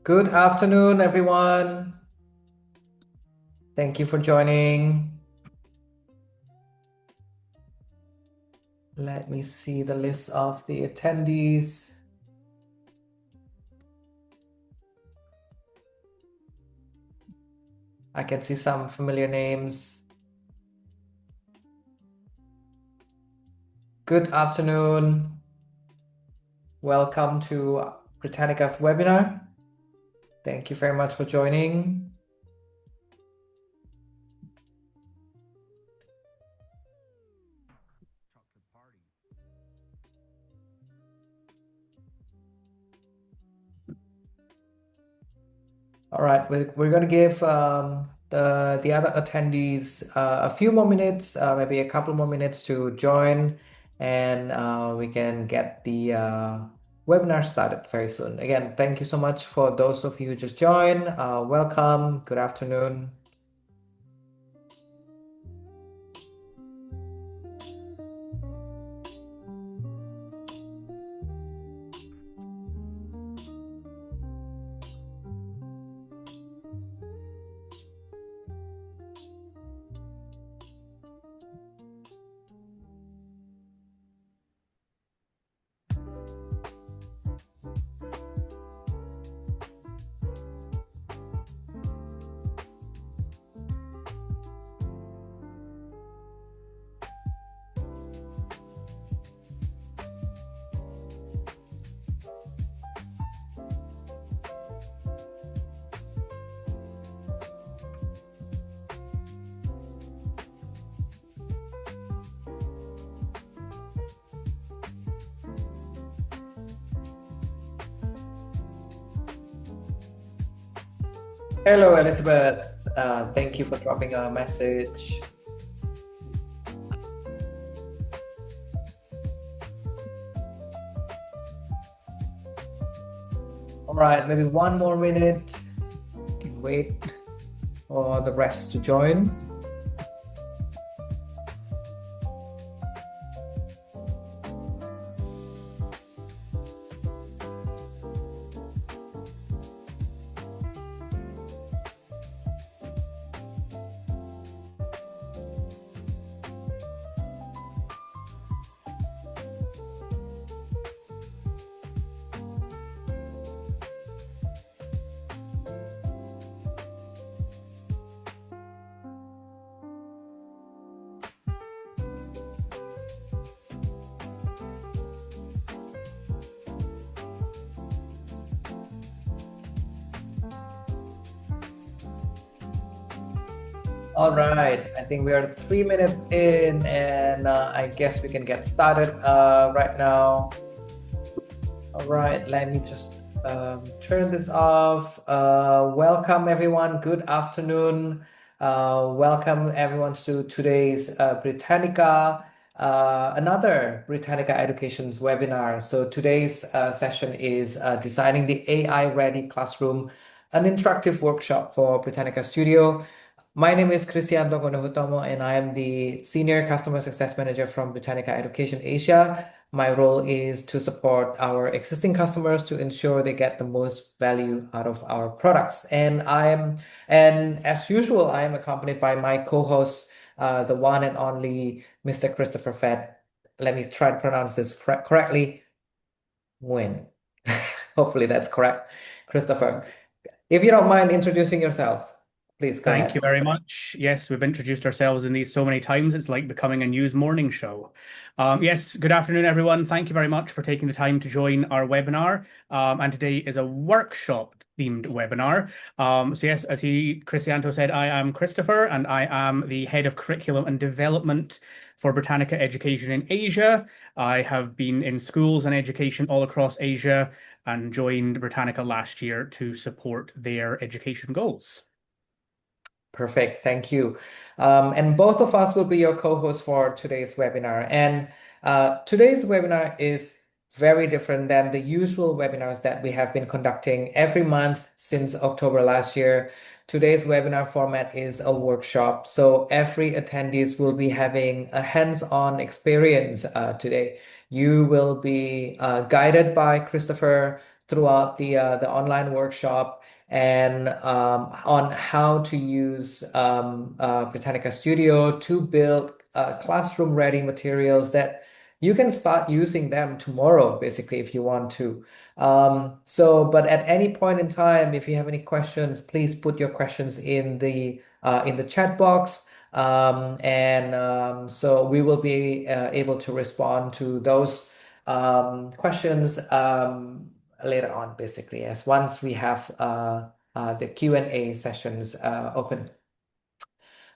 Good afternoon, everyone. Thank you for joining. Let me see the list of the attendees. I can see some familiar names. Good afternoon. Welcome to Britannica's webinar. Thank you very much for joining. All right, we're going to give the other attendees a few more minutes, maybe a couple more minutes to join, and we can get the webinar started very soon. Again, thank you so much for those of you who just joined. Welcome. Good afternoon. Hello, Elizabeth. Thank you for dropping a message. All right, maybe one more minute. Can wait for the rest to join. All right, I think we are 3 minutes in, and I guess we can get started right now. All right, let me just turn this off. Welcome, everyone. Good afternoon. Welcome, everyone, to today's Britannica, another Britannica Education's webinar. So today's session is Designing the AI-Ready Classroom, an interactive workshop for Britannica Studio. My name is Cristiano Gonohutomo, and I am the Senior Customer Success Manager from Britannica Education Asia. My role is to support our existing customers to ensure they get the most value out of our products. And as usual, I am accompanied by my co-host, the one and only Mr. Christopher Fett. Let me try to pronounce this correctly. Nguyen. Hopefully that's correct. Christopher, if you don't mind introducing yourself, please go Thank you ahead. very much. Yes, we've introduced ourselves in these so many times. It's like becoming a news morning show. Yes, good afternoon, everyone. Thank you very much for taking the time to join our webinar. And today is a workshop themed webinar. So yes, as Cristiano said, I am Christopher and I am the head of curriculum and development for Britannica Education in Asia. I have been in schools and education all across Asia and joined Britannica last year to support their education goals. Perfect. Thank you. And both of us will be your co-hosts for today's webinar. And today's webinar is very different than the usual webinars that we have been conducting every month since October last year. Today's webinar format is a workshop. So every attendees will be having a hands-on experience today. You will be guided by Christopher throughout the online workshop and on how to use Britannica Studio to build classroom-ready materials that you can start using them tomorrow, basically, if you want to. But at any point in time, if you have any questions, please put your questions in the chat box. So we will be able to respond to those questions later on, basically, as once we have the Q&A sessions open.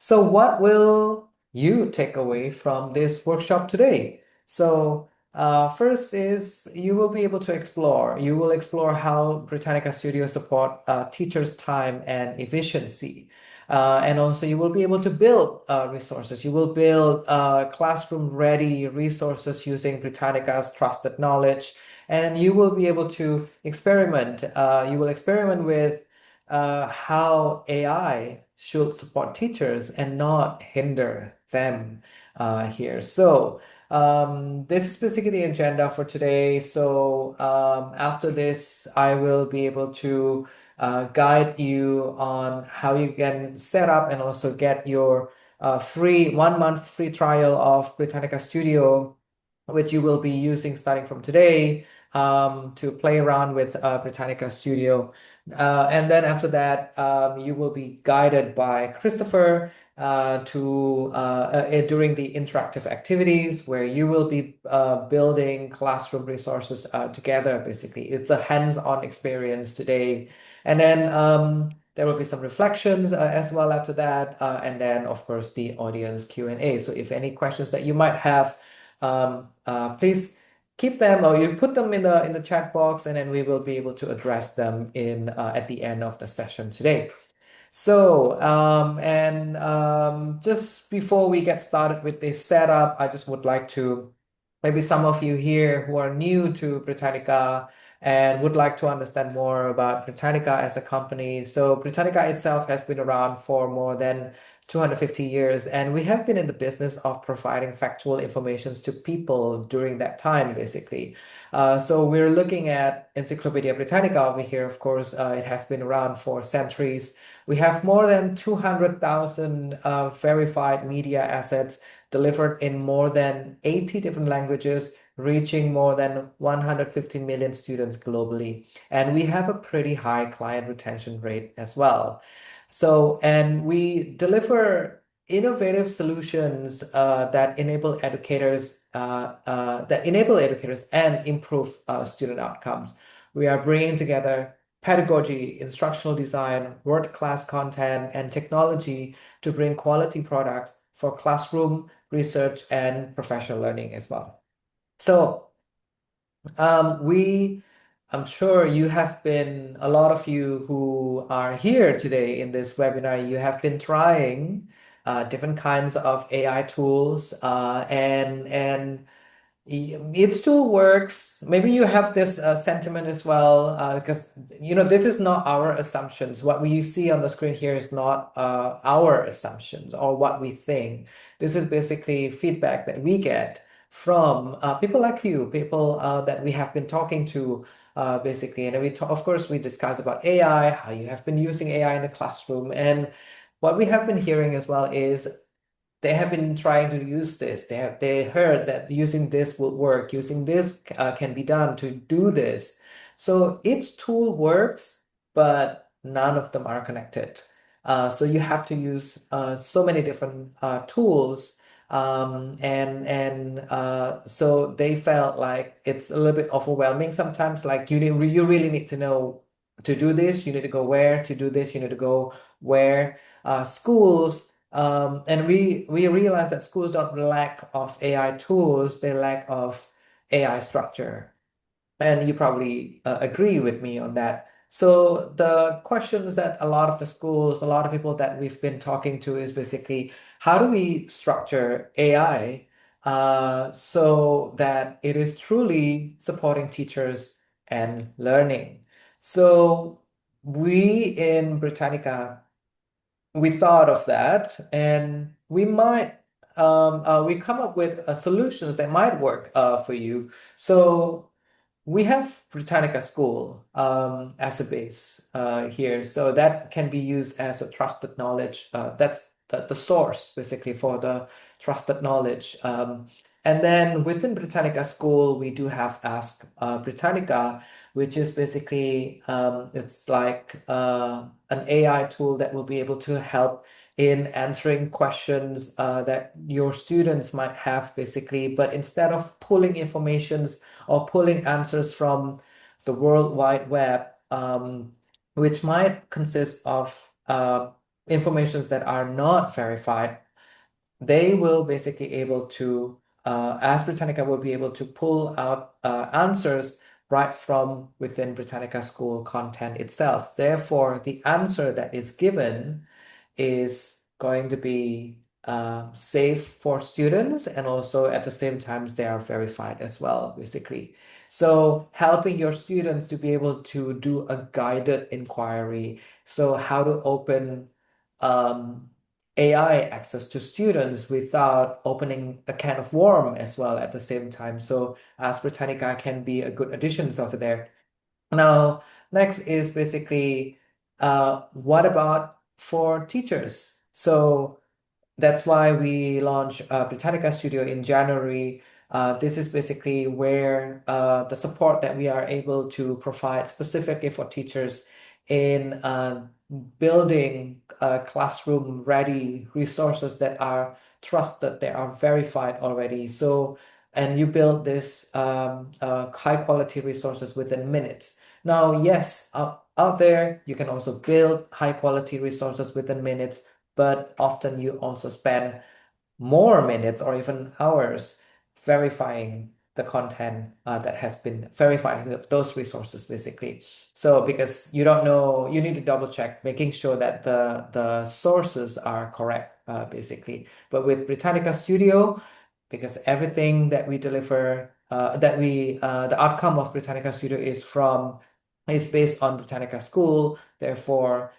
So, what will you take away from this workshop today? First is you will be able to explore. You will explore how Britannica Studio support teachers' time and efficiency. And also you will be able to build resources. You will build classroom-ready resources using Britannica's trusted knowledge. And you will be able to experiment. You will experiment with how AI should support teachers and not hinder them here. This is basically the agenda for today. After this, I will be able to guide you on how you can set up and also get your free 1 month free trial of Britannica Studio, which you will be using starting from today to play around with Britannica Studio. And then after that, you will be guided by Christopher during the interactive activities where you will be building classroom resources together. Basically, it's a hands-on experience today. And then there will be some reflections as well after that. And then, of course, the audience Q&A. So if any questions that you might have, please keep them or you put them in the chat box, and then we will be able to address them in at the end of the session today. Just before we get started with this setup, I just would like to, maybe some of you here who are new to Britannica and would like to understand more about Britannica as a company. So Britannica itself has been around for more than 250 years, and we have been in the business of providing factual informations to people during that time, basically. So we're looking at Encyclopedia Britannica over here. Of course, it has been around for centuries. We have more than 200,000 verified media assets delivered in more than 80 different languages, reaching more than 150 million students globally. And we have a pretty high client retention rate as well. And we deliver innovative solutions that enable educators and improve student outcomes. We are bringing together pedagogy, instructional design, world-class content, and technology to bring quality products for classroom research and professional learning as well. So I'm sure a lot of you who are here today in this webinar, you have been trying different kinds of AI tools, and it still works. Maybe you have this sentiment as well, because this is not our assumptions. What we see on the screen here is not our assumptions or what we think. This is basically feedback that we get from people like you, people that we have been talking to, basically. And of course, we discuss about AI, how you have been using AI in the classroom, and what we have been hearing as well is they have been trying to use this. They heard that using this will work. Using this can be done to do this. So each tool works, but none of them are connected. So you have to use so many different tools, so they felt like it's a little bit overwhelming sometimes. Like you really need to know to do this. You need to go where to do this. You need to go where. Schools. And we realize that schools don't lack of AI tools, they lack of AI structure. And you probably agree with me on that. So the questions that a lot of the schools, a lot of people that we've been talking to is basically, how do we structure AI so that it is truly supporting teachers and learning? So we in Britannica, we thought of that, and we come up with solutions that might work for you. So we have Britannica School as a base here. So that can be used as a trusted knowledge. That's the source basically for the trusted knowledge. And then within Britannica School, we do have Ask Britannica, which is basically it's like an AI tool that will be able to help in answering questions that your students might have basically, but instead of pulling informations or pulling answers from the World Wide Web, which might consist of informations that are not verified, they will basically able to, as Britannica will be able to pull out answers right from within Britannica School content itself. Therefore, the answer that is given is going to be safe for students, and also at the same time they are verified as well, basically. So helping your students to be able to do a guided inquiry. So how to open um, AI access to students without opening a can of worm as well at the same time. So Ask Britannica can be a good additions over there. Now, next is basically what about for teachers? So that's why we launched Britannica Studio in January. This is basically where the support that we are able to provide specifically for teachers in building classroom ready resources that are trusted, that are verified already. So, and you build this high quality resources within minutes. Now, yes, out there, you can also build high quality resources within minutes, but often you also spend more minutes or even hours verifying the content that has been verifying those resources basically. So because you don't know, you need to double check, making sure that the sources are correct basically. But with Britannica Studio, because everything that we deliver, the outcome of Britannica Studio is based on Britannica School. Therefore,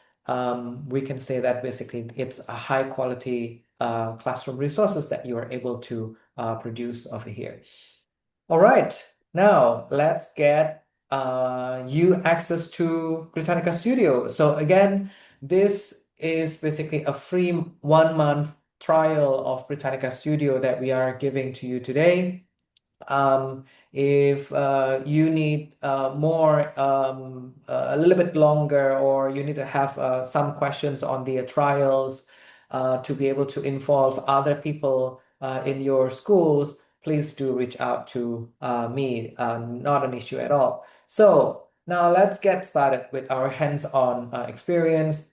we can say that basically it's a high quality classroom resources that you are able to produce over here. All right, now let's get you access to Britannica Studio. So again, this is basically a free 1 month trial of Britannica Studio that we are giving to you today. If you need a little bit longer, or you need to have some questions on the trials to be able to involve other people in your schools, please do reach out to me. Not an issue at all. So now let's get started with our hands-on experience.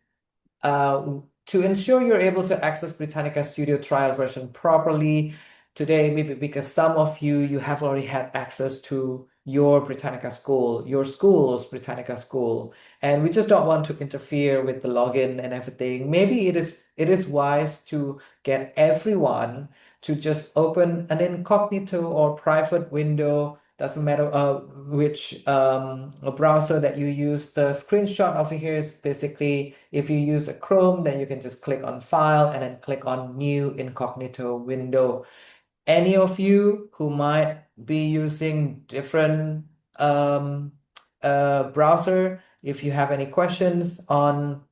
To ensure you're able to access Britannica Studio trial version properly today, maybe because some of you have already had access to your Britannica school, your school's Britannica school, and we just don't want to interfere with the login and everything. Maybe it is wise to get everyone to just open an incognito or private window, doesn't matter which browser that you use. The screenshot over here is basically, if you use a Chrome, then you can just click on File and then click on New Incognito Window. Any of you who might be using different browser, if you have any questions on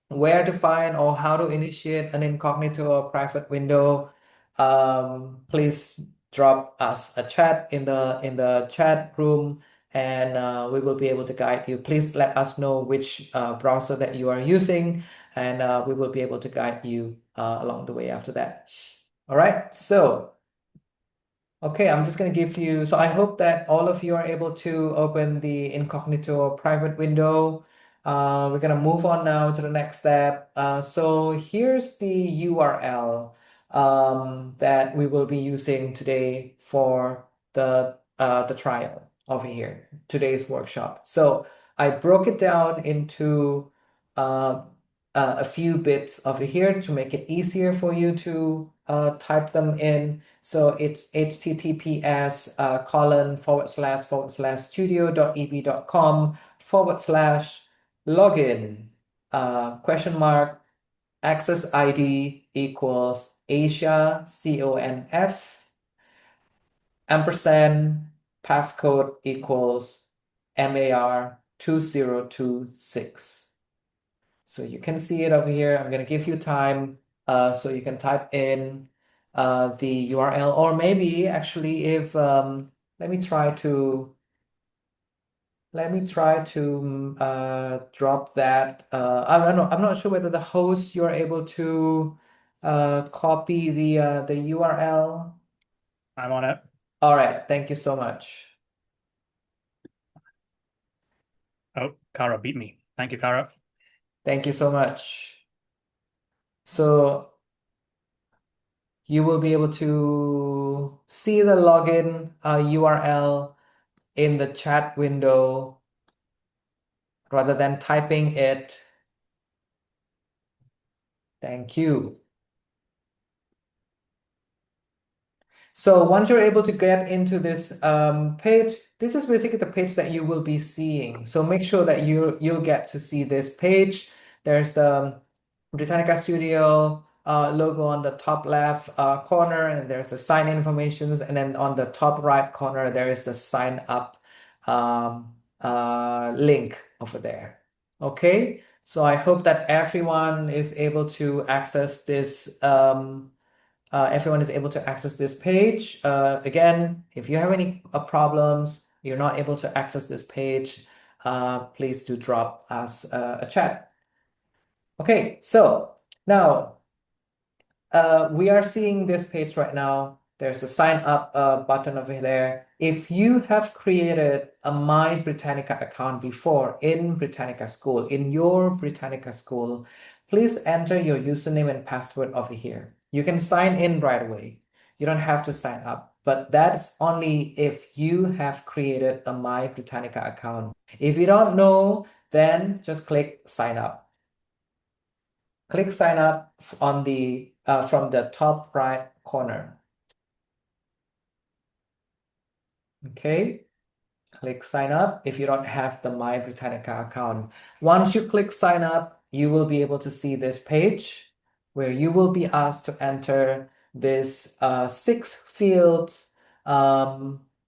where to find or how to initiate an incognito or private window, please drop us a chat in the chat room, and we will be able to guide you. Please let us know which browser that you are using, and we will be able to guide you along the way after that. All right, so okay, I'm just going to give you, so I hope that all of you are able to open the incognito private window. We're going to move on now to the next step. So here's the URL that we will be using today for the trial over here, today's workshop. So I broke it down into uh, a few bits over here to make it easier for you to type them in. So it's https :/studio.eb.com/login access ID equals Asia CONF ampersand passcode equals MAR2026. So you can see it over here. I'm going to give you time so you can type in the URL, or maybe actually if let me try to drop that. I don't know. I'm not sure whether the host you're able to copy the URL. I'm on it. All right. Thank you so much. Oh, Cara beat me. Thank you, Cara. Thank you so much. So you will be able to see the login URL in the chat window rather than typing it. Thank you. So once you're able to get into this page, this is basically the page that you will be seeing. So make sure that you'll get to see this page. There's the Britannica Studio logo on the top left corner, and there's the sign in information, and then on the top right corner there is the sign up link over there. Okay, so I hope that everyone is able to access this. Everyone is able to access this page. Again, if you have any problems, you're not able to access this page, please do drop us a chat. Okay, so now we are seeing this page right now. There's a sign up button over there. If you have created a My Britannica account before in Britannica School, in your Britannica School, please enter your username and password over here. You can sign in right away. You don't have to sign up, but that's only if you have created a My Britannica account. If you don't know, then just click sign up. Click sign up on the from the top right corner. Okay, click sign up if you don't have the My Britannica account. Once you click sign up, you will be able to see this page where you will be asked to enter this 6 fields,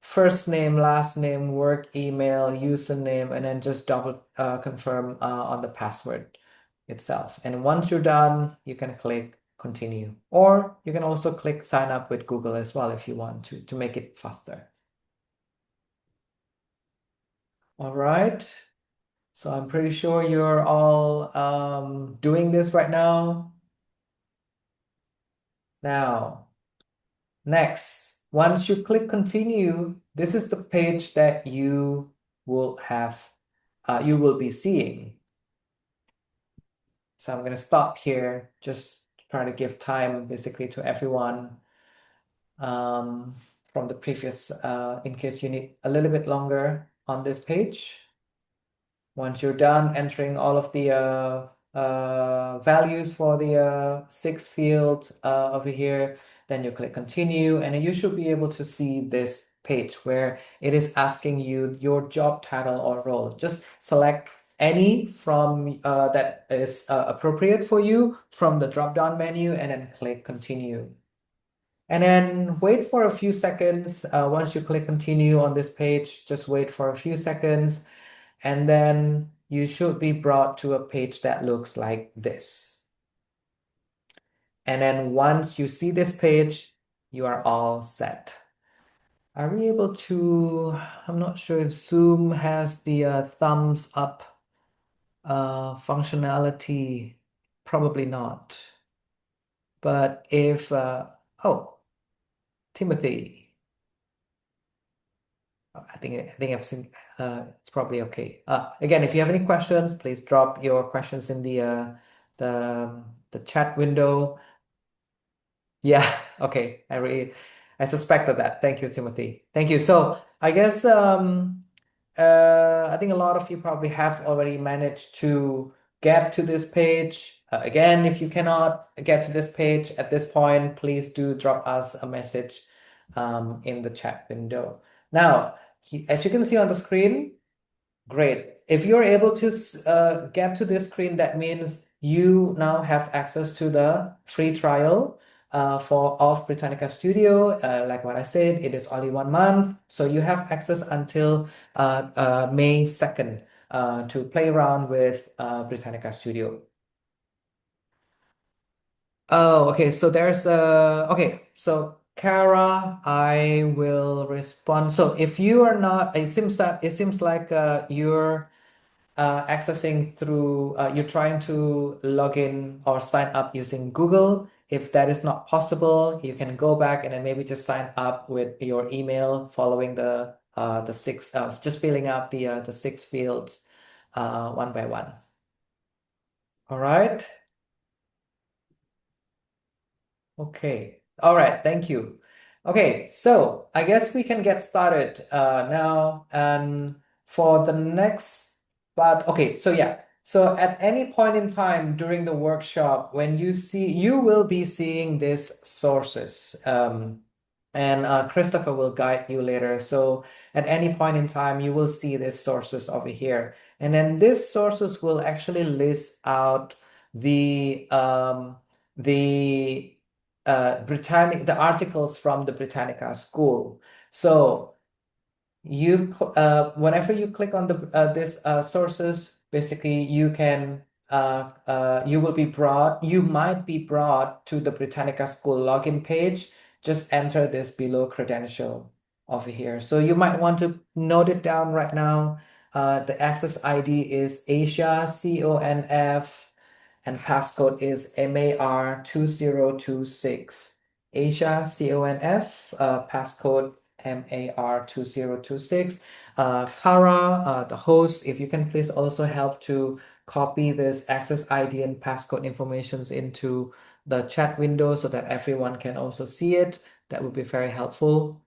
first name, last name, work email, username, and then just double confirm on the password itself. And once you're done, you can click continue, or you can also click sign up with Google as well if you want to make it faster. All right. So I'm pretty sure you're all doing this right now. Now, next, once you click continue, this is the page that you will have, you will be seeing. So I'm going to stop here, just trying to give time basically to everyone from the previous, in case you need a little bit longer on this page. Once you're done entering all of the values for the 6 fields over here, then you click continue, and you should be able to see this page where it is asking you your job title or role. Just select any from that is appropriate for you from the drop-down menu, and then click continue. And then wait for a few seconds. Once you click continue on this page, just wait for a few seconds, and then you should be brought to a page that looks like this. And then once you see this page, you are all set. Are we able to, I'm not sure if Zoom has the thumbs up functionality. Probably not. But if, oh, Timothy, I think I've seen, it's probably okay. Again, if you have any questions, please drop your questions in the chat window. Yeah, okay. I suspected that. Thank you, Timothy. Thank you. So I guess I think a lot of you probably have already managed to get to this page. Again, if you cannot get to this page at this point, please do drop us a message in the chat window. Now, as you can see on the screen, great. If you're able to get to this screen, that means you now have access to the free trial. for of Britannica Studio. Like what I said, it is only 1 month, so you have access until May 2nd to play around with Britannica Studio. Oh, okay. So there's okay. So Kara, I will respond. So if you are not, it seems like you're accessing through you're trying to log in or sign up using Google. If that is not possible, you can go back and then maybe just sign up with your email following the six just filling out the six fields one by one. All right. Okay. All right. Thank you. Okay. So I guess we can get started now. And for the next part, okay. So yeah. So at any point in time during the workshop, when you will be seeing these sources. And Christopher will guide you later. So at any point in time, you will see these sources over here. And then these sources will actually list out the the articles from the Britannica school. So whenever you click on the this sources, basically you might be brought to the Britannica school login page. Just enter this below credential over here. So you might want to note it down right now. The access ID is Asia CONF and passcode is MAR2026. Asia CONF, passcode MAR2026. Kara, the host, if you can please also help to copy this access ID and passcode informations into the chat window so that everyone can also see it. That would be very helpful.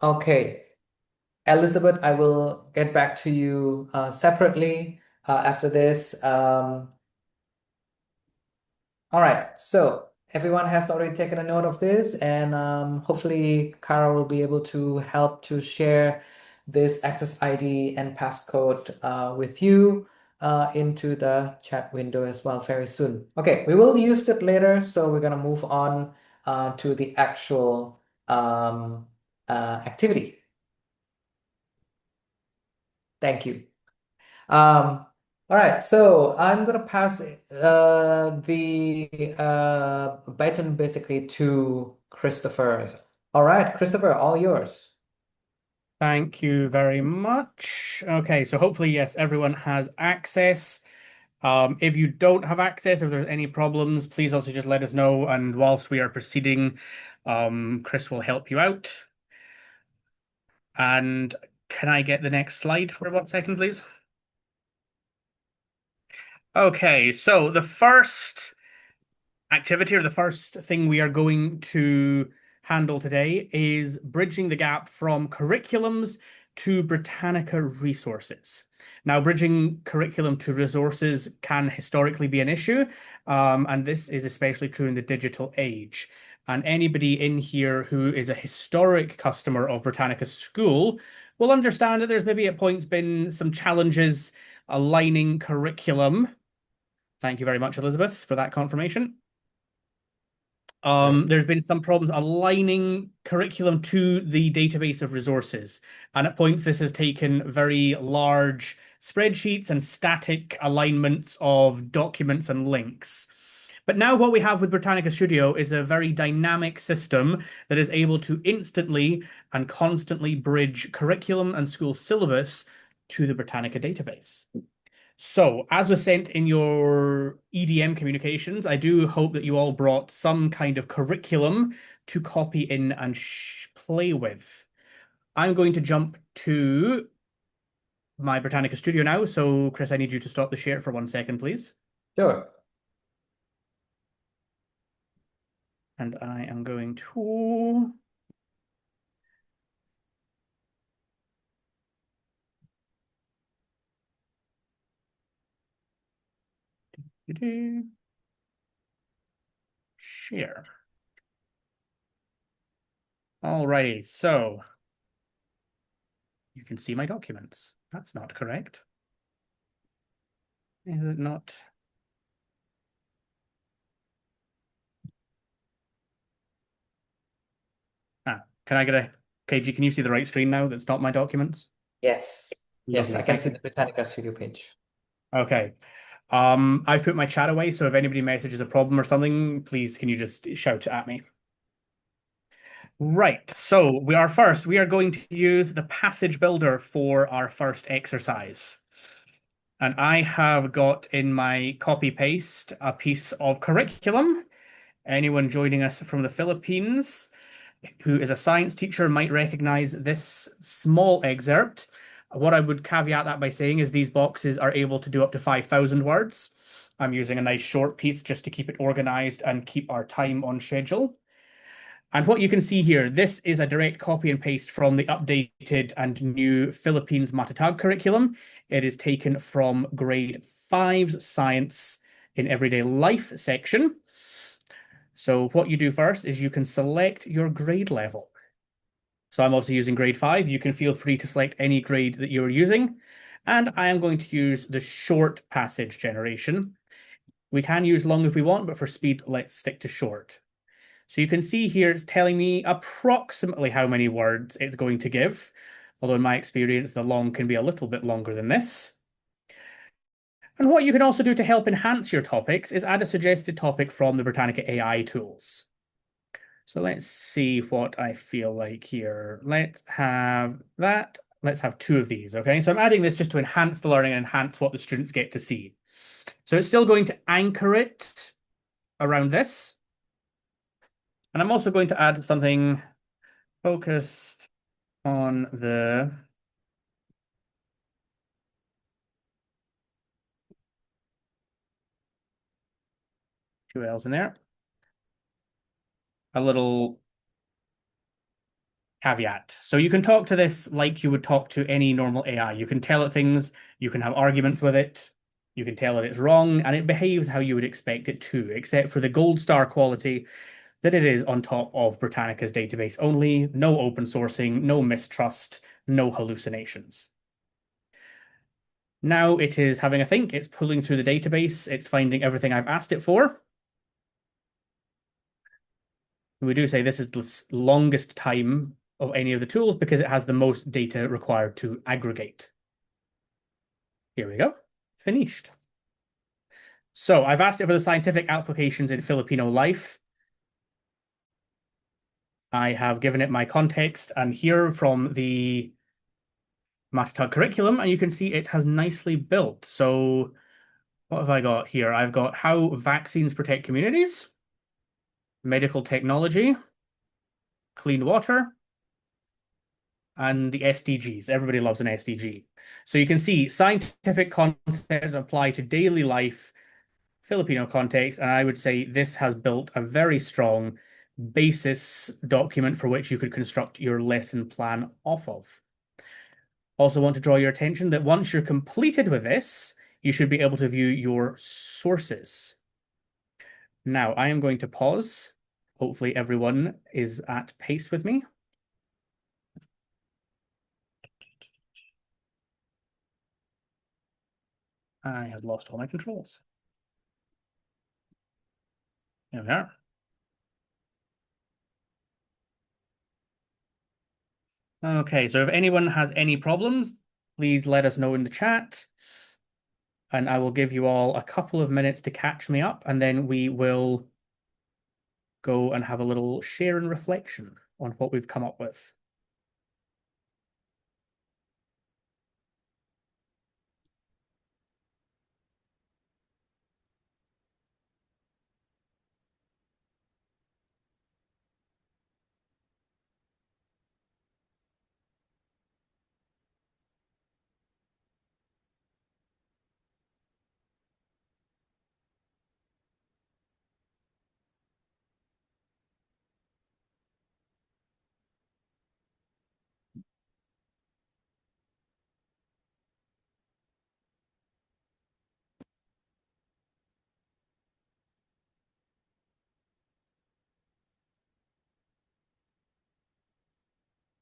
Okay. Elizabeth, I will get back to you separately after this. All right, so everyone has already taken a note of this, and hopefully Kara will be able to help to share this access ID and passcode with you into the chat window as well very soon. Okay, we will use it later, so we're gonna move on to the actual activity. Thank you. All right, so I'm gonna pass the baton basically to Christopher. All right, Christopher, all yours. Thank you very much. Okay, so hopefully, yes, everyone has access. If you don't have access, if there's any problems, please also just let us know. And whilst we are proceeding, Chris will help you out. And can I get the next slide for 1 second, please? Okay, so the first activity or the first thing we are going to handle today is bridging the gap from curriculums to Britannica resources. Now, bridging curriculum to resources can historically be an issue, and this is especially true in the digital age. And anybody in here who is a historic customer of Britannica School will understand that there's maybe at points been some challenges aligning curriculum. Thank you very much, Elizabeth, for that confirmation. Right. There's been some problems aligning curriculum to the database of resources. And at points, this has taken very large spreadsheets and static alignments of documents and links. But now what we have with Britannica Studio is a very dynamic system that is able to instantly and constantly bridge curriculum and school syllabus to the Britannica database. So, as was sent in your EDM communications, I do hope that you all brought some kind of curriculum to copy in and play with. I'm going to jump to my Britannica Studio now. So, Chris, I need you to stop the share for 1 second, please. Sure. And I am going to share. Alrighty, so you can see my documents. That's not correct. Is it not? Can I get a KG? Can you see the right screen now? That's not my documents. Yes. Yes, I Lovely, can thank see you. the Britannica studio page. Okay. I put my chat away, so if anybody messages a problem or something, please can you just shout at me? Right. So we are going to use the passage builder for our first exercise. And I have got in my copy paste a piece of curriculum. Anyone joining us from the Philippines who is a science teacher might recognize this small excerpt. What I would caveat that by saying is these boxes are able to do up to 5,000 words. I'm using a nice short piece just to keep it organized and keep our time on schedule. And what you can see here, this is a direct copy and paste from the updated and new Philippines Matatag curriculum. It is taken from grade 5's science in everyday life section. So what you do first is you can select your grade level. So I'm obviously using grade 5. You can feel free to select any grade that you're using. And I am going to use the short passage generation. We can use long if we want, but for speed, let's stick to short. So you can see here it's telling me approximately how many words it's going to give, although in my experience, the long can be a little bit longer than this. And what you can also do to help enhance your topics is add a suggested topic from the Britannica AI tools. So let's see what I feel like here. Let's have that. Let's have two of these, okay? So I'm adding this just to enhance the learning and enhance what the students get to see. So it's still going to anchor it around this. And I'm also going to add something focused on the two L's in there. A little caveat. So you can talk to this like you would talk to any normal AI. You can tell it things, you can have arguments with it, you can tell it it's wrong, and it behaves how you would expect it to, except for the gold star quality that it is on top of Britannica's database only, no open sourcing, no mistrust, no hallucinations. Now it is having a think, it's pulling through the database, it's finding everything I've asked it for. We do say this is the longest time of any of the tools because it has the most data required to aggregate. Here we go. Finished. So I've asked it for the scientific applications in Filipino life. I have given it my context and here from the Matatag curriculum, and you can see it has nicely built. So what have I got here? I've got how vaccines protect communities, medical technology, clean water, and the SDGs. Everybody loves an SDG. So you can see scientific concepts apply to daily life, Filipino context, and I would say this has built a very strong basis document for which you could construct your lesson plan off of. Also want to draw your attention that once you're completed with this, you should be able to view your sources. Now, I am going to pause. Hopefully everyone is at pace with me. I have lost all my controls. There we are. Okay, so if anyone has any problems, please let us know in the chat. And I will give you all a couple of minutes to catch me up, and then we will go and have a little share and reflection on what we've come up with.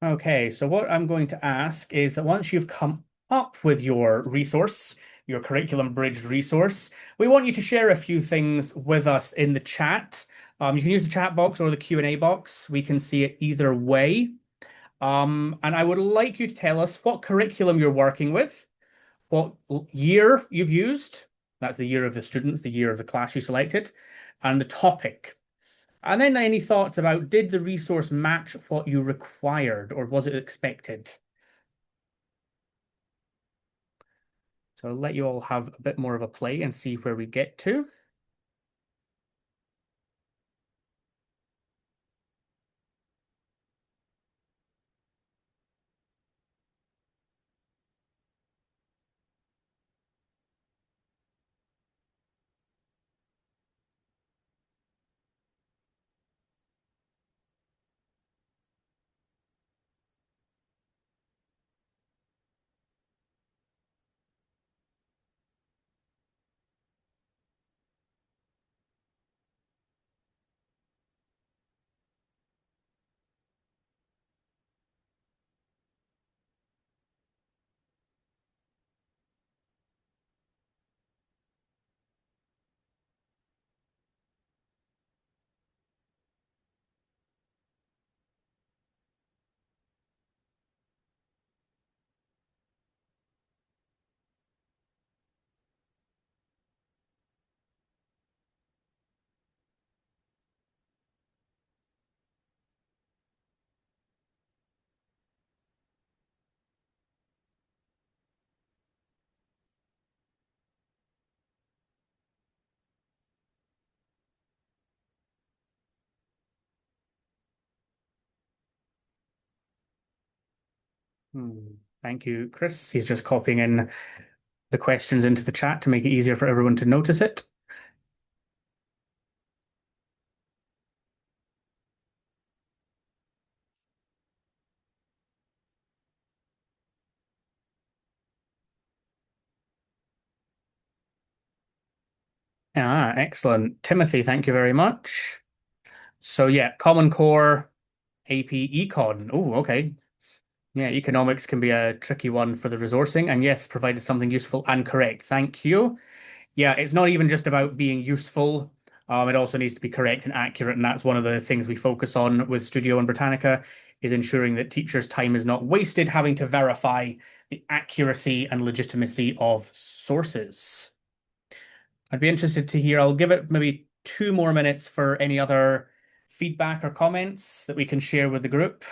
Okay, so what I'm going to ask is that once you've come up with your resource, your curriculum bridged resource. We want you to share a few things with us in the chat. You can use the chat box or the Q&A box. We can see it either way. And I would like you to tell us what curriculum you're working with, what year you've used. That's the year of the students, the year of the class you selected, and the topic. And then any thoughts about, did the resource match what you required or was it expected? So I'll let you all have a bit more of a play and see where we get to. Thank you, Chris. He's just copying in the questions into the chat to make it easier for everyone to notice it. Excellent. Timothy, thank you very much. So yeah, Common Core, AP Econ. Oh, okay. Yeah, economics can be a tricky one for the resourcing. And yes, provided something useful and correct. Thank you. Yeah, it's not even just about being useful. It also needs to be correct and accurate. And that's one of the things we focus on with Studio and Britannica is ensuring that teachers' time is not wasted having to verify the accuracy and legitimacy of sources. I'd be interested to hear. I'll give it maybe 2 more minutes for any other feedback or comments that we can share with the group.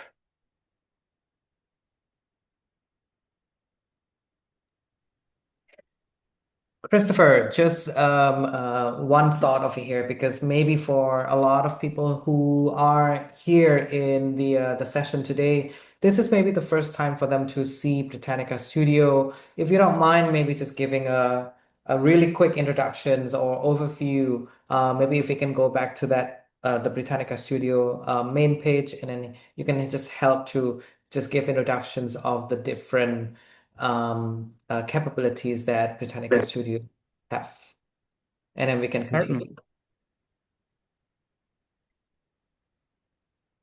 Christopher, just one thought over here, because maybe for a lot of people who are here in the session today, this is maybe the first time for them to see Britannica Studio. If you don't mind, maybe just giving a really quick introductions or overview. Maybe if we can go back to that the Britannica Studio main page, and then you can just help to just give introductions of the different capabilities that Britannica Studio have, and then we can continue. Certainly.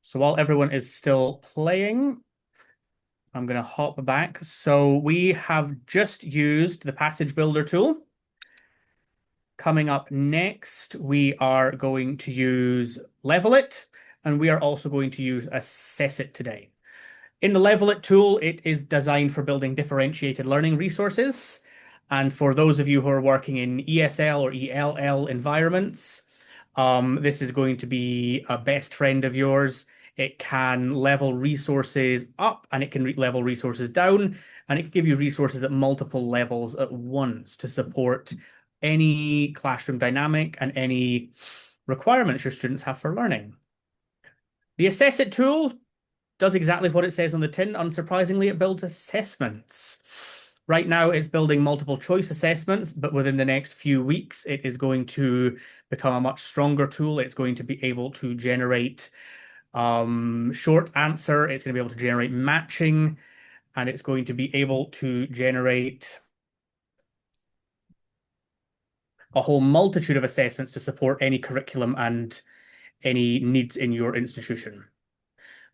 So while everyone is still playing, I'm going to hop back. So we have just used the passage builder tool. Coming up next, we are going to use Level It, and we are also going to use Assess It today. In the Level It tool, it is designed for building differentiated learning resources. And for those of you who are working in ESL or ELL environments, this is going to be a best friend of yours. It can level resources up and it can level resources down, and it can give you resources at multiple levels at once to support any classroom dynamic and any requirements your students have for learning. The Assess It tool does exactly what it says on the tin. Unsurprisingly, it builds assessments. Right now, it's building multiple choice assessments, but within the next few weeks, it is going to become a much stronger tool. It's going to be able to generate short answer. It's going to be able to generate matching, and it's going to be able to generate a whole multitude of assessments to support any curriculum and any needs in your institution.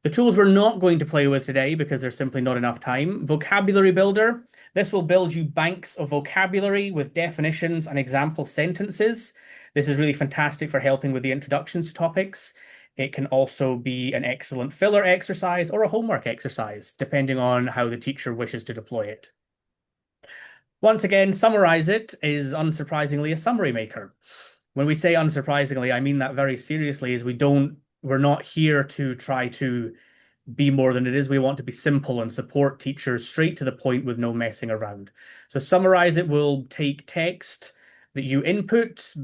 The tools we're not going to play with today because there's simply not enough time. Vocabulary Builder. This will build you banks of vocabulary with definitions and example sentences. This is really fantastic for helping with the introductions to topics. It can also be an excellent filler exercise or a homework exercise, depending on how the teacher wishes to deploy it. Once again, Summarize It is unsurprisingly a summary maker. When we say unsurprisingly, I mean that very seriously, is we're not here to try to be more than it is. We want to be simple and support teachers straight to the point with no messing around. So Summarize It will take text that you input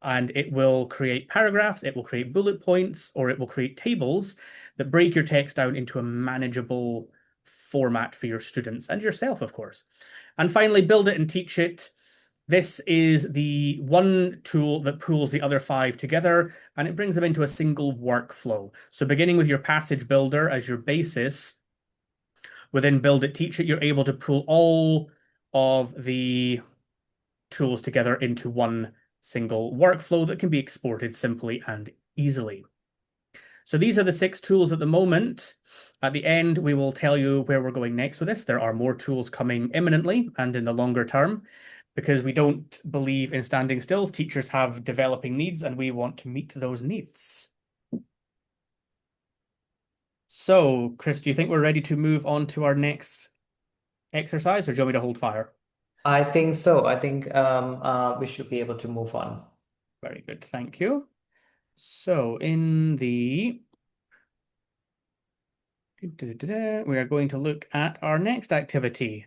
and it will create paragraphs, it will create bullet points, or it will create tables that break your text down into a manageable format for your students and yourself, of course. And finally, Build It and Teach It. This is the one tool that pulls the other five together and it brings them into a single workflow. So beginning with your passage builder as your basis, within Build It, Teach It, you're able to pull all of the tools together into one single workflow that can be exported simply and easily. So these are the 6 tools at the moment. At the end, we will tell you where we're going next with this. There are more tools coming imminently and in the longer term, because we don't believe in standing still. Teachers have developing needs and we want to meet those needs. So, Chris, do you think we're ready to move on to our next exercise, or do you want me to hold fire? I think so. I think we should be able to move on. Very good, thank you. So in the we are going to look at our next activity,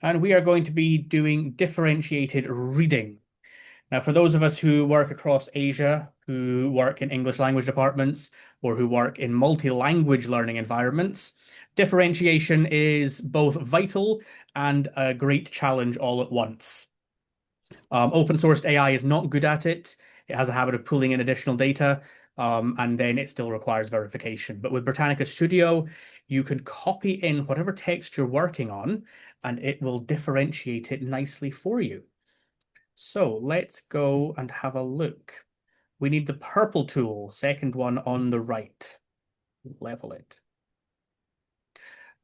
and we are going to be doing differentiated reading. Now, for those of us who work across Asia, who work in English language departments, or who work in multi-language learning environments, differentiation is both vital and a great challenge all at once. Open sourced AI is not good at it. It has a habit of pulling in additional data, and then it still requires verification. But with Britannica Studio, you can copy in whatever text you're working on, and it will differentiate it nicely for you. So let's go and have a look. We need the purple tool, second one on the right. Level it.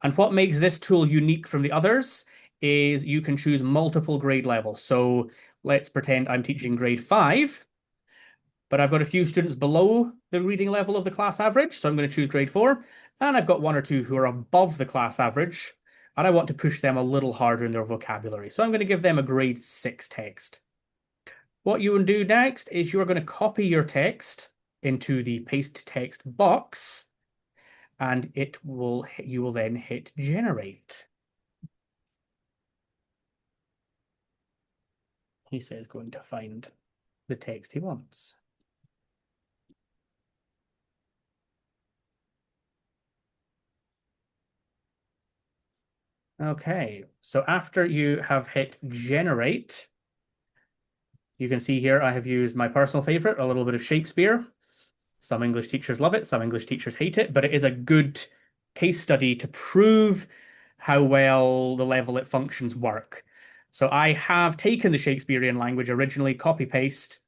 And what makes this tool unique from the others is you can choose multiple grade levels. So let's pretend I'm teaching grade 5, but I've got a few students below the reading level of the class average. So I'm going to choose grade 4, and I've got 1 or 2 who are above the class average, and I want to push them a little harder in their vocabulary. So I'm going to give them a grade 6 text. What you will do next is you're going to copy your text into the paste text box, and you will then hit generate. He says going to find the text he wants. Okay, so after you have hit generate, you can see here I have used my personal favorite, a little bit of Shakespeare. Some English teachers love it, some English teachers hate it, but it is a good case study to prove how well the level it functions work. So I have taken the Shakespearean language originally, copy paste,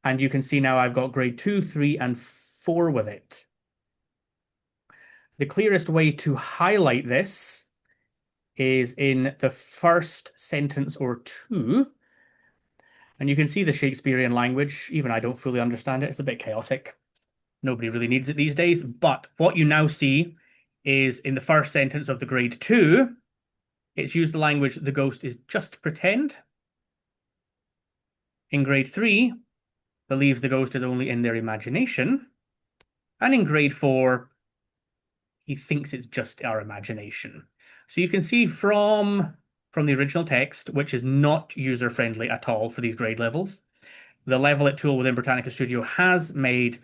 and you can see now I've got grade 2, 3, and 4 with it. The clearest way to highlight this is in the first sentence or two. And you can see the Shakespearean language. Even I don't fully understand it. It's a bit chaotic. Nobody really needs it these days. But what you now see is in the first sentence of the grade 2, it's used the language the ghost is just pretend. In grade 3, believes the ghost is only in their imagination. And in grade 4, he thinks it's just our imagination. So you can see from the original text, which is not user-friendly at all for these grade levels, the Level It tool within Britannica Studio has made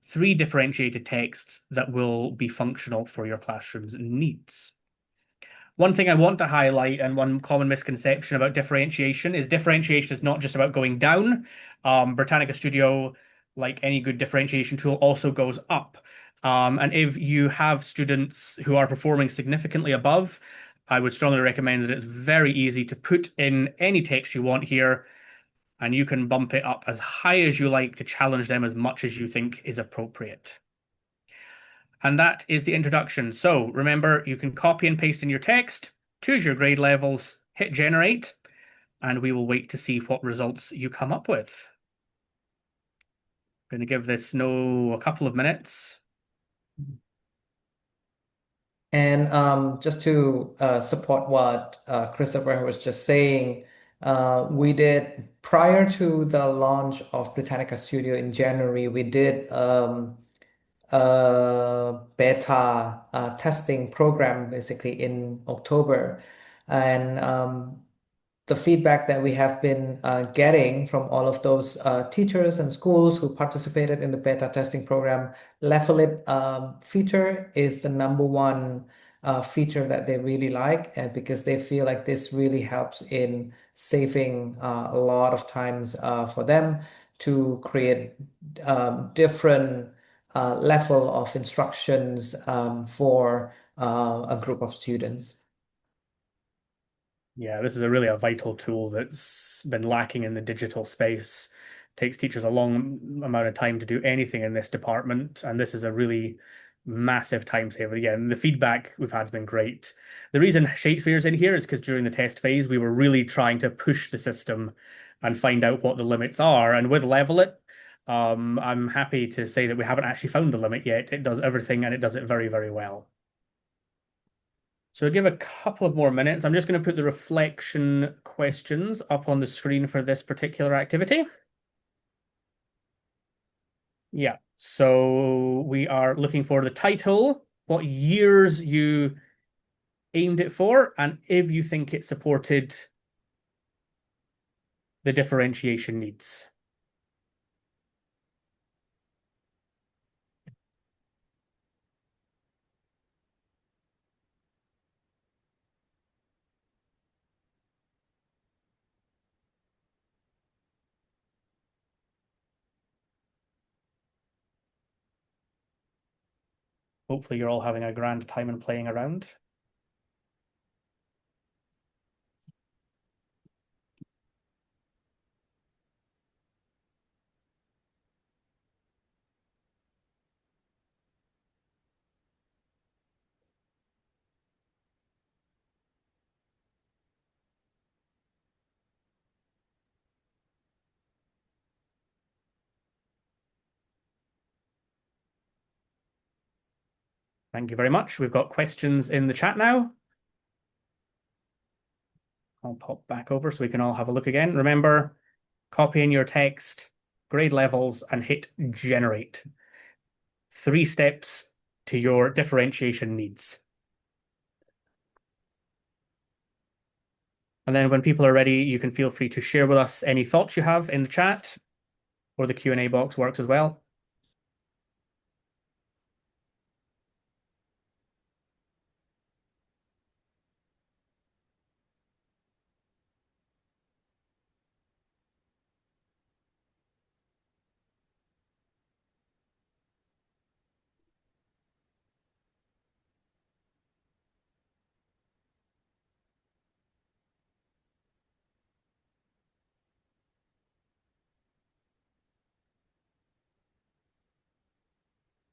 3 differentiated texts that will be functional for your classroom's needs. One thing I want to highlight, and one common misconception about differentiation, is differentiation is not just about going down. Britannica Studio, like any good differentiation tool, also goes up. And if you have students who are performing significantly above, I would strongly recommend that it's very easy to put in any text you want here, and you can bump it up as high as you like to challenge them as much as you think is appropriate. And that is the introduction. So remember, you can copy and paste in your text, choose your grade levels, hit generate, and we will wait to see what results you come up with. I'm going to give this a couple of minutes. And just to support what Christopher was just saying, we did prior to the launch of Britannica Studio in January, we did beta testing program basically in October. And the feedback that we have been getting from all of those teachers and schools who participated in the beta testing program, Level It feature is the number one feature that they really like, because they feel like this really helps in saving a lot of times for them to create different level of instructions for a group of students. Yeah, this is really a vital tool that's been lacking in the digital space. Takes teachers a long amount of time to do anything in this department, and this is a really massive time saver. Again, the feedback we've had has been great. The reason Shakespeare's in here is because during the test phase, we were really trying to push the system and find out what the limits are. And with Level It, I'm happy to say that we haven't actually found the limit yet. It does everything and it does it very, very well. So I'll give a couple of more minutes. I'm just going to put the reflection questions up on the screen for this particular activity. Yeah, so we are looking for the title, what years you aimed it for, and if you think it supported the differentiation needs. Hopefully you're all having a grand time and playing around. Thank you very much. We've got questions in the chat now. I'll pop back over so we can all have a look again. Remember, copy in your text, grade levels, and hit generate. 3 steps to your differentiation needs. And then when people are ready, you can feel free to share with us any thoughts you have in the chat, or the Q&A box works as well.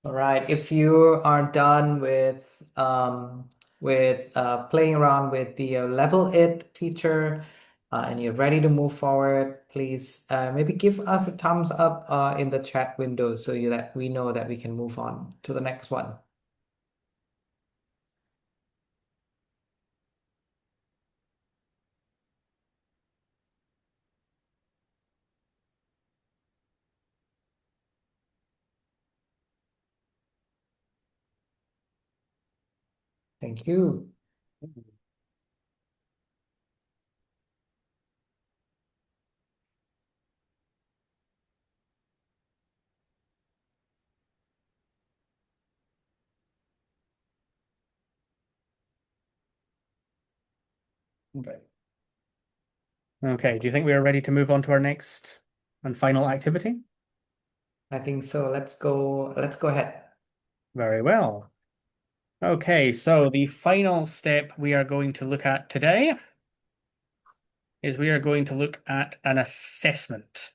All right. If you are done with playing around with the Level It feature, and you're ready to move forward, please maybe give us a thumbs up in the chat window so that we know that we can move on to the next one. Thank you. Okay. Okay, do you think we are ready to move on to our next and final activity? I think so. Let's go. Let's go ahead. Very well. Okay, so the final step we are going to look at today is we are going to look at an assessment.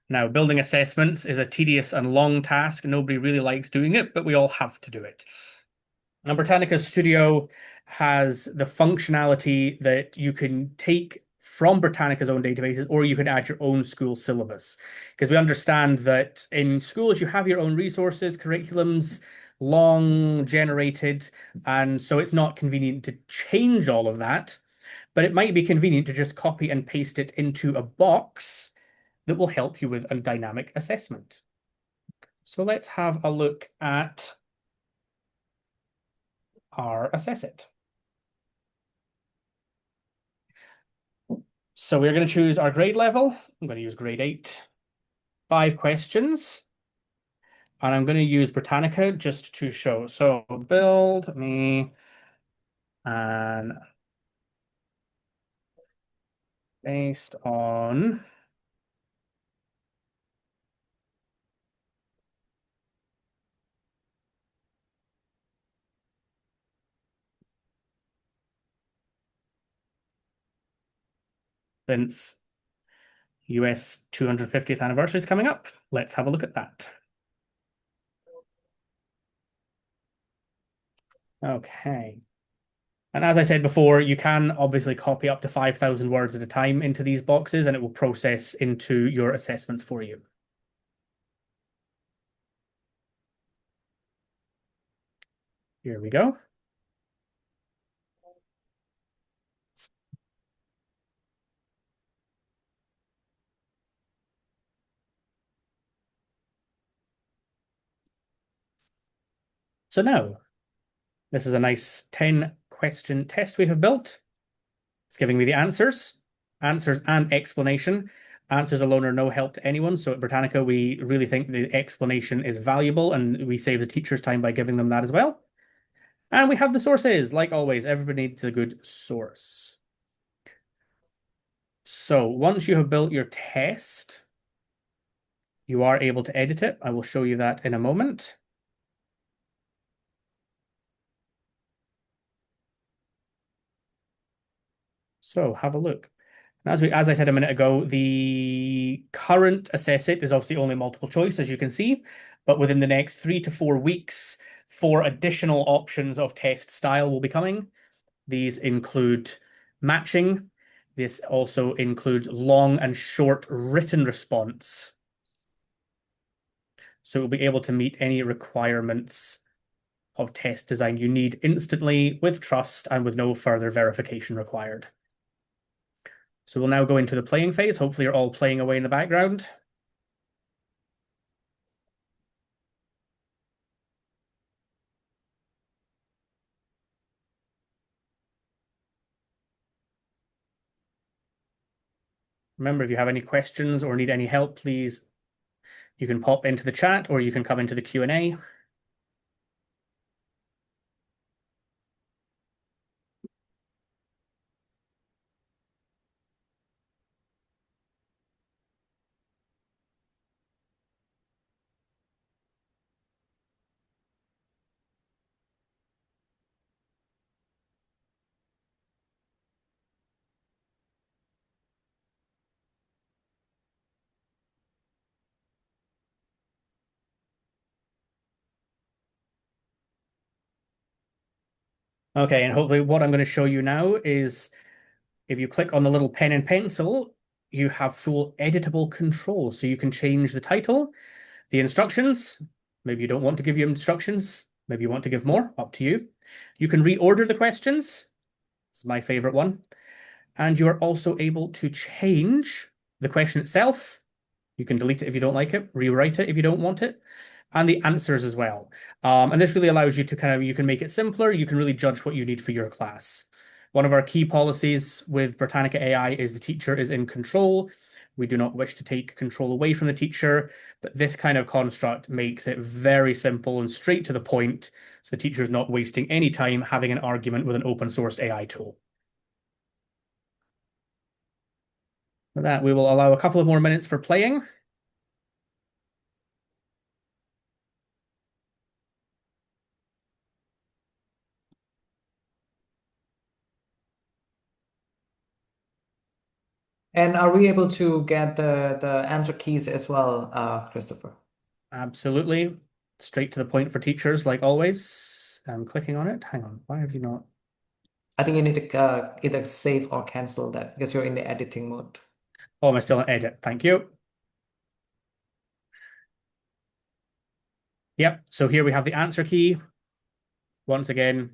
Now, building assessments is a tedious and long task. Nobody really likes doing it, but we all have to do it. Now, Britannica Studio has the functionality that you can take from Britannica's own databases, or you can add your own school syllabus. Because we understand that in schools, you have your own resources, curriculums, long generated, and so it's not convenient to change all of that, but it might be convenient to just copy and paste it into a box that will help you with a dynamic assessment. So let's have a look at our assess it. So we're going to choose our grade level. I'm going to use grade 8, 5 questions. And I'm going to use Britannica just to show. So build me an based on since US 250th anniversary is coming up. Let's have a look at that. Okay. And as I said before, you can obviously copy up to 5,000 words at a time into these boxes, and it will process into your assessments for you. Here we go. So now, this is a nice 10-question test we have built. It's giving me the answers and explanation. Answers alone are no help to anyone. So at Britannica, we really think the explanation is valuable, and we save the teachers time by giving them that as well. And we have the sources. Like always, everybody needs a good source. So once you have built your test, you are able to edit it. I will show you that in a moment. So have a look. As I said a minute ago, the current assess it is obviously only multiple choice, as you can see, but within the next 3 to 4 weeks, 4 additional options of test style will be coming. These include matching. This also includes long and short written response. So we'll be able to meet any requirements of test design you need instantly with trust and with no further verification required. So we'll now go into the playing phase. Hopefully you're all playing away in the background. Remember, if you have any questions or need any help, please, you can pop into the chat or you can come into the Q&A. Okay, and hopefully what I'm going to show you now is if you click on the little pen and pencil, you have full editable control. So you can change the title, the instructions. Maybe you don't want to give you instructions. Maybe you want to give more, up to you. You can reorder the questions. This is my favorite one. And you are also able to change the question itself. You can delete it if you don't like it, rewrite it if you don't want it, and the answers as well. And this really allows you to you can make it simpler. You can really judge what you need for your class. One of our key policies with Britannica AI is the teacher is in control. We do not wish to take control away from the teacher, but this kind of construct makes it very simple and straight to the point, so the teacher is not wasting any time having an argument with an open source AI tool. With that, we will allow a couple of more minutes for playing. And are we able to get the answer keys as well, Christopher? Absolutely. Straight to the point for teachers, like always. I'm clicking on it. Hang on. Why have you not? I think you need to either save or cancel that because you're in the editing mode. Oh, am I still on edit? Thank you. Yep. So here we have the answer key. Once again,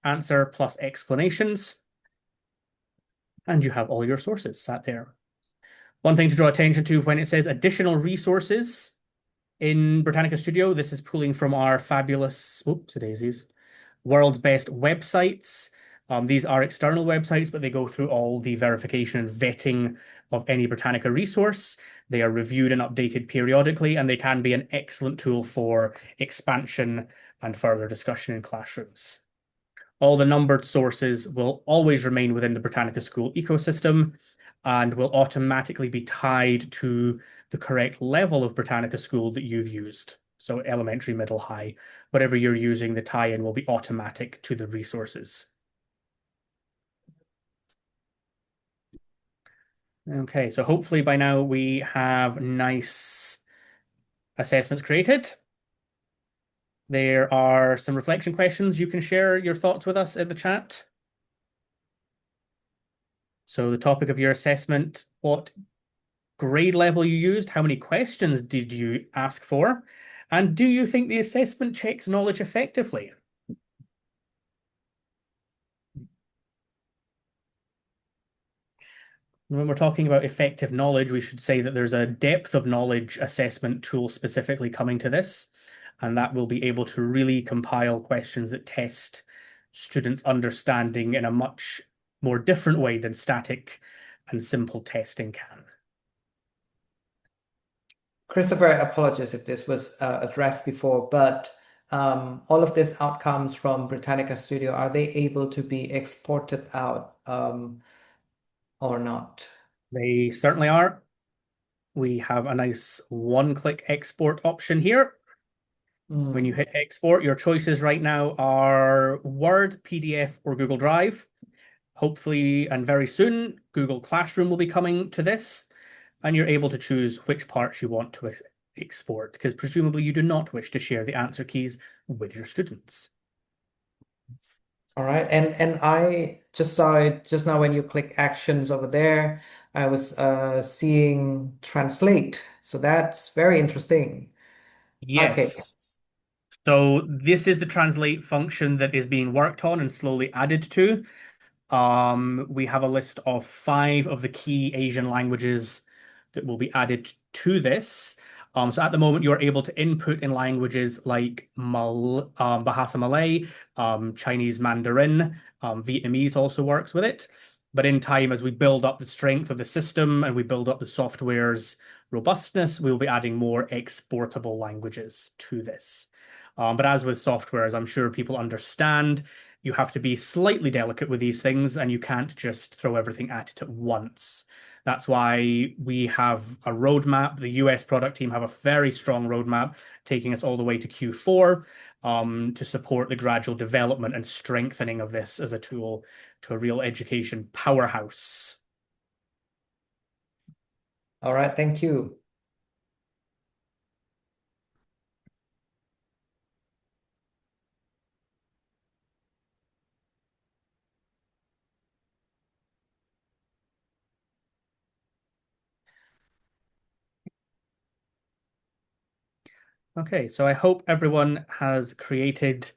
answer plus explanations. And you have all your sources sat there. One thing to draw attention to when it says additional resources in Britannica Studio, this is pulling from our fabulous, oops, daisies, world's best websites. These are external websites, but they go through all the verification and vetting of any Britannica resource. They are reviewed and updated periodically, and they can be an excellent tool for expansion and further discussion in classrooms. All the numbered sources will always remain within the Britannica School ecosystem and will automatically be tied to the correct level of Britannica School that you've used. So elementary, middle, high, whatever you're using, the tie-in will be automatic to the resources. Okay, so hopefully by now we have nice assessments created. There are some reflection questions. You can share your thoughts with us in the chat. So the topic of your assessment, what grade level you used, how many questions did you ask for, and do you think the assessment checks knowledge effectively? When we're talking about effective knowledge, we should say that there's a depth of knowledge assessment tool specifically coming to this, and that will be able to really compile questions that test students' understanding in a much more different way than static and simple testing can. Christopher, apologies if this was addressed before, but all of these outcomes from Britannica Studio, are they able to be exported out or not? They certainly are. We have a nice one-click export option here. When you Mm. hit export, your choices right now are Word, PDF, or Google Drive. Hopefully, and very soon, Google Classroom will be coming to this, and you're able to choose which parts you want to export, because presumably you do not wish to share the answer keys with your students. All right, and I just saw it just now when you click actions over there. I was seeing translate, so that's very interesting. Okay, Yes. So this is the translate function that is being worked on and slowly added to. We have a list of 5 of the key Asian languages that will be added to this. So at the moment, you're able to input in languages like Bahasa Malay, Chinese Mandarin, Vietnamese also works with it. But in time, as we build up the strength of the system and we build up the software's robustness, we'll be adding more exportable languages to this. But as with software, as I'm sure people understand, you have to be slightly delicate with these things and you can't just throw everything at it at once. That's why we have a roadmap. The US product team have a very strong roadmap taking us all the way to Q4 to support the gradual development and strengthening of this as a tool to a real education powerhouse. all right, thank you. Okay, so I hope everyone has created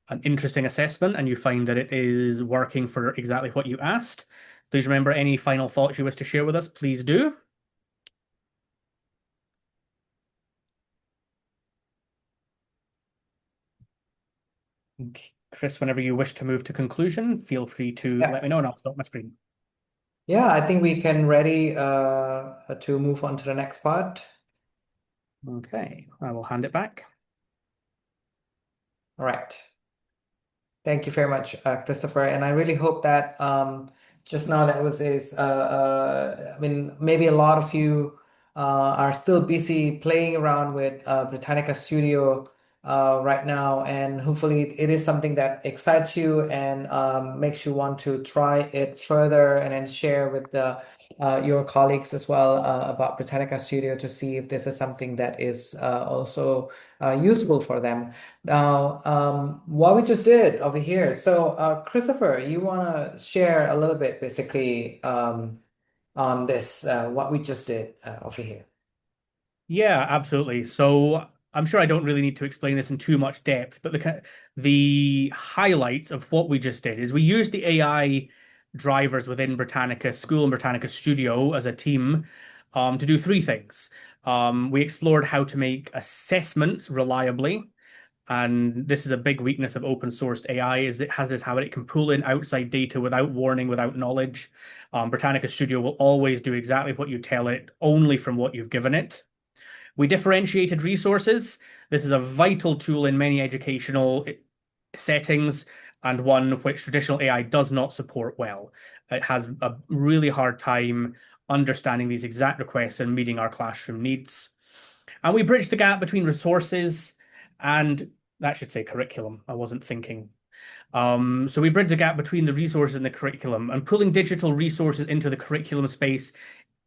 an interesting assessment and you find that it is working for exactly what you asked. Please remember any final thoughts you wish to share with us, please do. Chris, whenever you wish to move to conclusion, feel free to Yeah, let me know and I'll stop my screen. yeah, I think we can ready to move on to the next part. Okay, I will hand it back. All right. Thank you very much, Christopher. And I really hope that just now that was I mean, maybe a lot of you are still busy playing around with Britannica Studio right now, and hopefully it is something that excites you and makes you want to try it further and then share with your colleagues as well about Britannica Studio to see if this is something that is also useful for them. Now, what we just did over here. So, Christopher, you want to share a little bit basically on this, what we just did over here? Yeah, absolutely. So I'm sure I don't really need to explain this in too much depth, but the highlights of what we just did is we used the AI drivers within Britannica School and Britannica Studio as a team to do three things. We explored how to make assessments reliably. And this is a big weakness of open sourced AI is it has this habit it can pull in outside data without warning, without knowledge. Britannica Studio will always do exactly what you tell it, only from what you've given it. We differentiated resources. This is a vital tool in many educational settings and one which traditional AI does not support well. It has a really hard time understanding these exact requests and meeting our classroom needs. And we bridged the gap between resources and that should say curriculum. I wasn't thinking. So we bridge the gap between the resources and the curriculum, and pulling digital resources into the curriculum space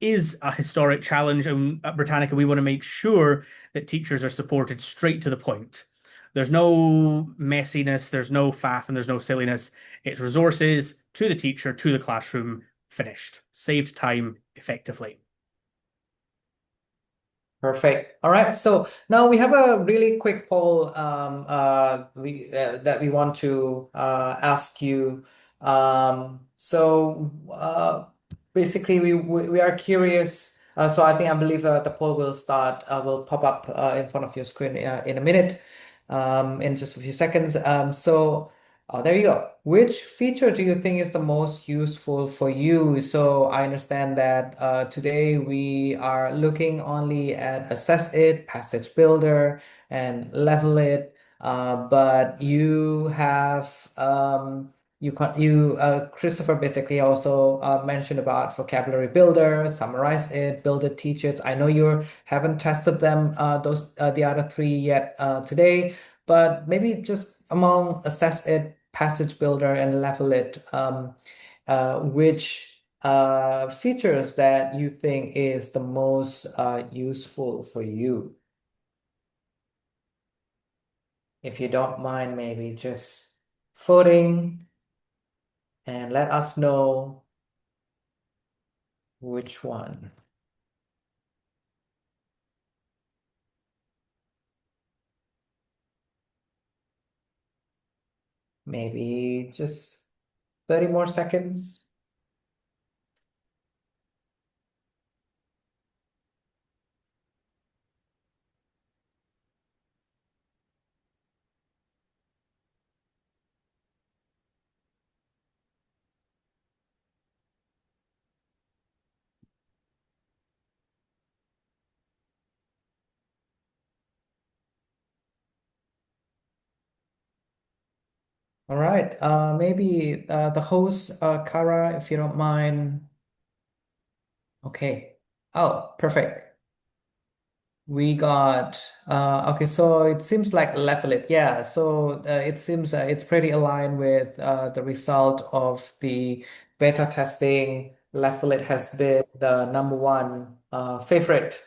is a historic challenge. And at Britannica, we want to make sure that teachers are supported straight to the point. There's no messiness, there's no faff, and there's no silliness. It's resources to the teacher, to the classroom, finished. Saved time effectively. Perfect. All right. So now we have a really quick poll that we want to ask you. Basically, we are curious. So I believe the poll will pop up in front of your screen in a minute, in just a few seconds. There you go. Which feature do you think is the most useful for you? So I understand that today we are looking only at Assess It, Passage Builder, and Level It. But you have Christopher basically also mentioned about Vocabulary Builder, Summarize It, Build It, Teach It. I know you haven't tested them those the other three yet today, but maybe just among Assess It, Passage Builder, and Level It, which features that you think is the most useful for you? If you don't mind, maybe just voting and let us know which one. Maybe just 30 more seconds. All right. Maybe the host, Kara, if you don't mind. Okay. Oh, perfect. We got okay, so it seems like level it. Yeah, so it seems it's pretty aligned with the result of the beta testing. Level it has been the number one favorite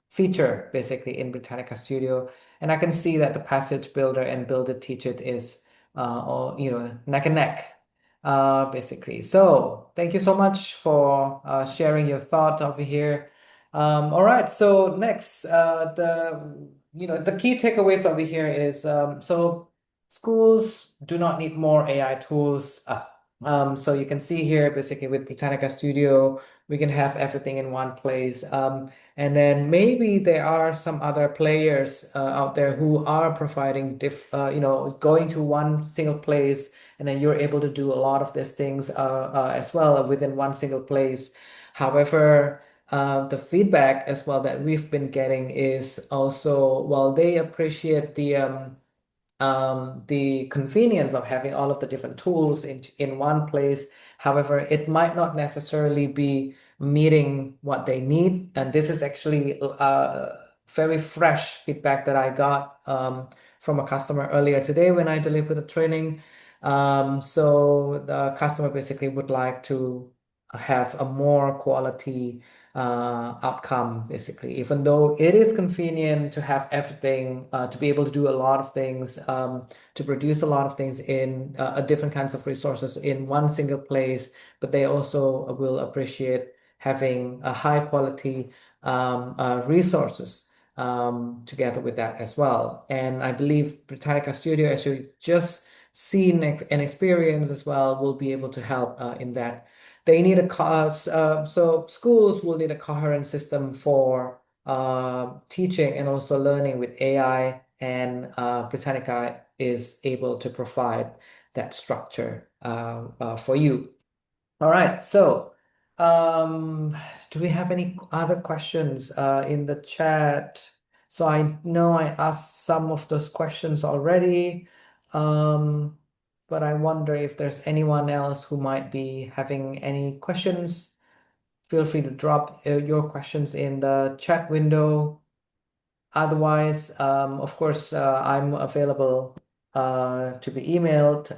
feature basically in Britannica Studio, and I can see that the Passage Builder and Build It Teach It is all neck and neck basically. So thank you so much for sharing your thought over here. All right, so next, the key takeaways over here is so schools do not need more AI tools. So you can see here basically with Britannica Studio, we can have everything in one place. And then maybe there are some other players out there who are providing going to one single place, and then you're able to do a lot of these things as well within one single place. However, the feedback as well that we've been getting is also, while they appreciate the convenience of having all of the different tools in one place. However, it might not necessarily be meeting what they need. And this is actually very fresh feedback that I got from a customer earlier today when I delivered the training. So the customer basically would like to have a more quality outcome, basically. Even though it is convenient to have everything, to be able to do a lot of things, to produce a lot of things in different kinds of resources in one single place, but they also will appreciate having a high quality resources together with that as well. And I believe Britannica Studio, as you just seen and experienced as well, will be able to help in that. They need so schools will need a coherent system for teaching and also learning with AI, and Britannica is able to provide that structure for you. All right, so um, do we have any other questions in the chat? So I know I asked some of those questions already, um, but I wonder if there's anyone else who might be having any questions. Feel free to drop your questions in the chat window. Otherwise, of course, I'm available to be emailed.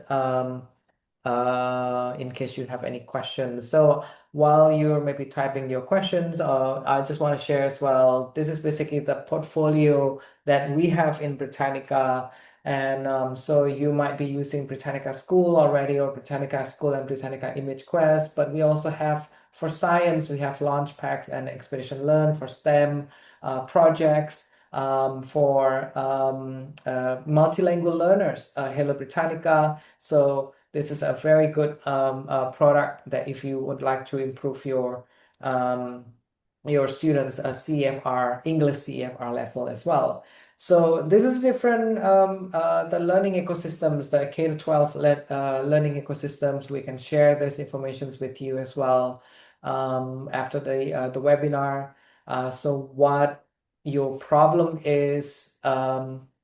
In case you have any questions. So while you're maybe typing your questions, I just want to share as well. This is basically the portfolio that we have in Britannica. And so you might be using Britannica School already, or Britannica School and Britannica Image Quest. But we also have for science, we have launch packs and Expedition Learn for STEM projects. For multilingual learners, Hello Britannica. So this is a very good product that if you would like to improve um, your students' CFR, English CFR level as well. So this is different, the learning ecosystems, the K to 12 learning ecosystems. We can share these informations with you as well after the webinar. So what your problem is,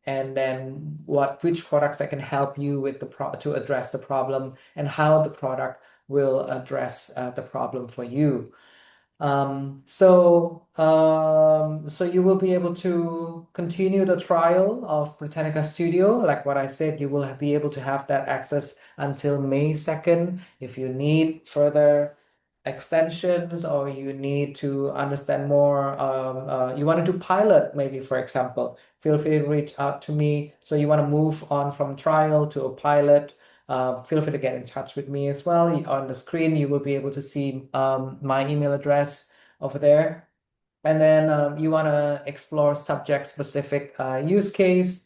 and then which products that can help you with to address the problem, and how the product will address the problem for you. So you will be able to continue the trial of Britannica Studio. Like what I said, you will be able to have that access until May 2nd. If you need further extensions, or you need to understand more, you want to do pilot, maybe, for example, feel free to reach out to me. So you want to move on from trial to a pilot, feel free to get in touch with me as well. On the screen, you will be able to see my email address over there. And then you want to explore subject-specific use case,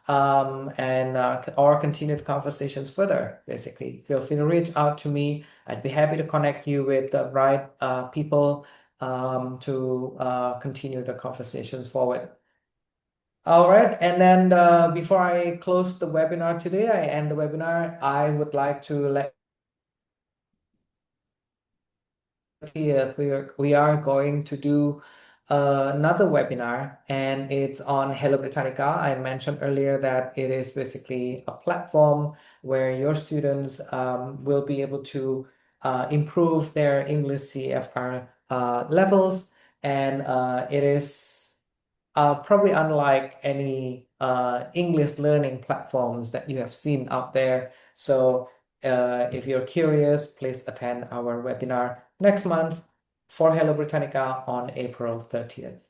and or continue the conversations further, basically. Feel free to reach out to me. I'd be happy to connect you with the right people to continue the conversations forward. All right, and then before I close the webinar today, I end the webinar, I would like to let you we are going to do another webinar, and it's on Hello Britannica. I mentioned earlier that it is basically a platform where your students will be able to improve their English CFR levels, and it is probably unlike any English learning platforms that you have seen out there. So if you're curious, please attend our webinar next month for Hello Britannica on April 30th.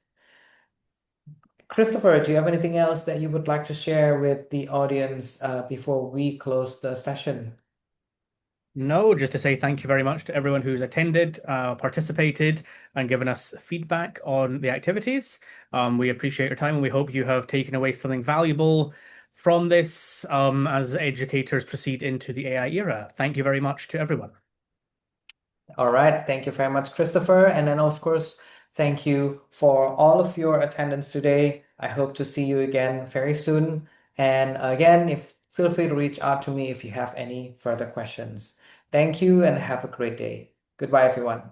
Christopher, do you have anything else that you would like to share with the audience before we close the session? No, just to say thank you very much to everyone who's attended, participated, and given us feedback on the activities. We appreciate your time, and we hope you have taken away something valuable from this as educators proceed into the AI era. Thank you very much to everyone. All right. Thank you very much, Christopher. And then, of course, thank you for all of your attendance today. I hope to see you again very soon. And again, feel free to reach out to me if you have any further questions. Thank you and have a great day. Goodbye, everyone.